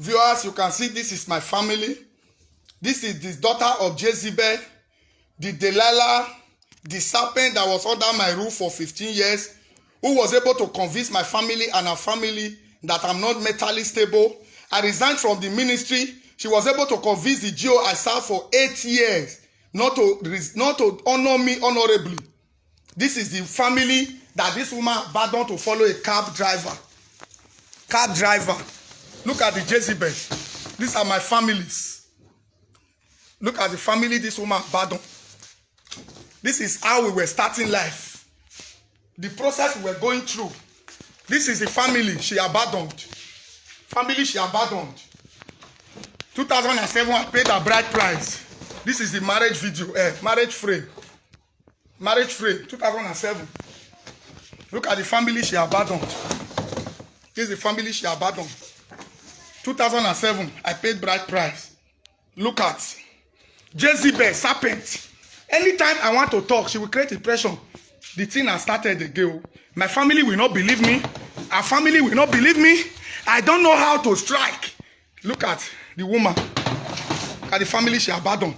Viewers, you can see this is my family. This is the daughter of Jezebel, the Delilah, the serpent that was under my roof for 15 years, who was able to convince my family and her family that I'm not mentally stable. I resigned from the ministry. She was able to convince the GO I served for 8 years not to honor me honorably. This is the family that this woman abandoned to follow a cab driver. Cab driver. Look at the Jezebel. These are my families. Look at the family this woman abandoned. This is how we were starting life. The process we were going through. This is the family she abandoned. Family she abandoned. 2007, I paid her bride price. This is the marriage video, marriage frame. Marriage frame, 2007. Look at the family she abandoned. This is the family she abandoned. 2007, I paid bride price. Look at Jezebel, serpent. Anytime I want to talk, she will create impression. The thing has started again. My family will not believe me. Our family will not believe me. I don't know how to strike. Look at the woman. Look at the family she abandoned.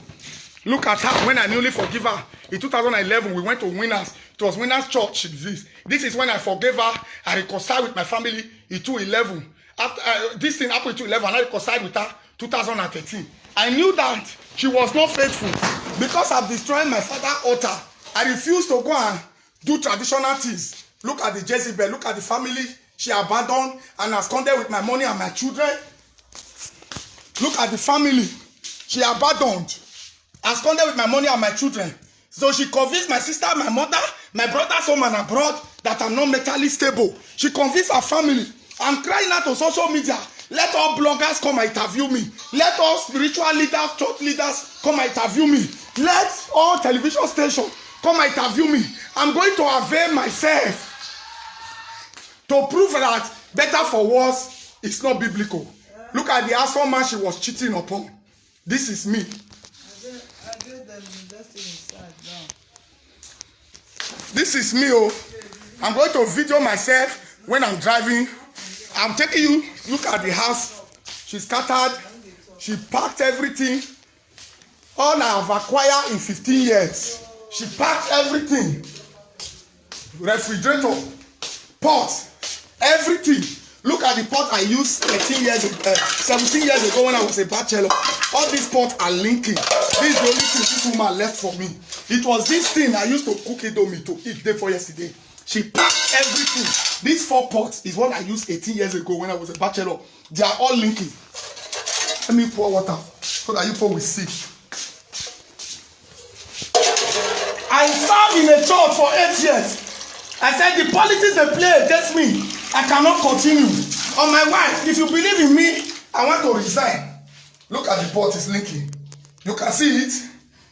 Look at her when I newly forgive her. In 2011, we went to Winners. It was Winners Church. This is when I forgave her. I reconciled with my family in 2011. After this thing happened in 2011, I reconciled with her 2013. I knew that she was not faithful. Because of destroying my father's altar, I refused to go and do traditional things. Look at the Jezebel. Look at the family she abandoned and absconded with my money and my children. Look at the family she abandoned, absconded with my money and my children. So she convinced my sister, my mother, my brother's home and abroad that I'm not mentally stable. She convinced her family. I'm crying out on social media. Let all bloggers come and interview me. Let all spiritual leaders, church leaders come and interview me. Let all television stations come and interview me. I'm going to avail myself to prove that better for worse is not biblical. Look at the handsome man she was cheating upon. This is me. This is me. Oh, I'm going to video myself when I'm driving. I'm taking you. Look at the house. She scattered. She packed everything. All I have acquired in 15 years. She packed everything. Refrigerator, pot, everything. Look at the pot I used 17 years ago when I was a bachelor. All these pots are linking. This is the only thing this woman left for me. It was this thing I used to cook Indomie to eat day for yesterday. She packed everything. These 4 pots is what I used 18 years ago when I was a bachelor. They are all linking. Let me pour water so that you people will see. I served in a church for 8 years. I said the politics they play against me, I cannot continue. On my wife, if you believe in me, I want to resign. Look at the pot is linking. You can see it.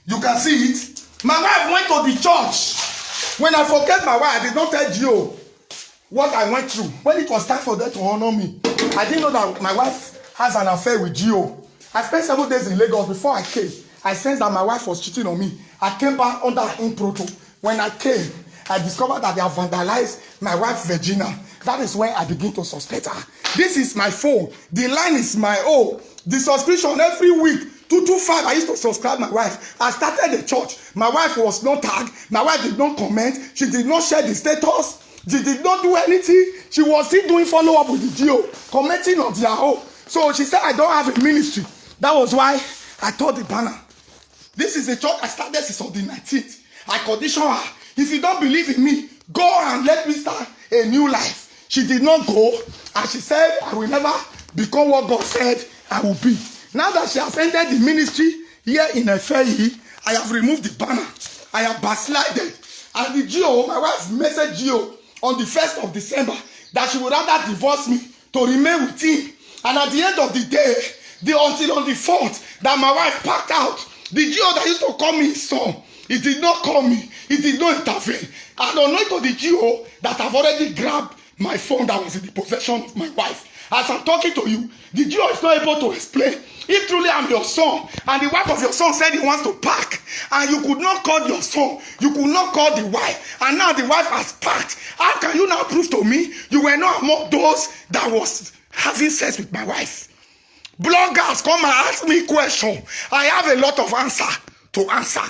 You can see it. My wife went to the church. When I forget my wife, I did not tell Gio what I went through. When it was time for them to honor me, I didn't know that my wife has an affair with Gio. I spent 7 days in Lagos before I came. I sensed that my wife was cheating on me. I came back under her own protocol. When I came, I discovered that they have vandalized my wife, Virginia. That is when I begin to suspect her. This is my phone. The line is my own. The subscription every week, 225. I used to subscribe my wife. I started the church. My wife was not tagged. My wife did not comment. She did not share the status. She did not do anything. She was still doing follow-up with the GO, commenting on their own. So she said, I don't have a ministry. That was why I told the banner. This is the church I started since on the 19th. I conditioned her. If you don't believe in me, go and let me start a new life. She did not go, and she said, I will never become what God said I will be. Now that she has entered the ministry here in Efeyi, I have removed the banner. I have backslided. And the GO, my wife messaged GO on the 1st of December that she would rather divorce me to remain with him. And at the end of the day, until on the 4th, that my wife packed out. The GO that used to call me his son, he did not call me. He did not intervene. And unknown to the GO that I've already grabbed my phone that was in the possession of my wife. As I'm talking to you, the GO is not able to explain. If truly I'm your son, and the wife of your son said he wants to pack, and you could not call your son, you could not call the wife, and now the wife has packed, how can you now prove to me you were not among those that was having sex with my wife? Bloggers come and ask me questions. I have a lot of answer to answer.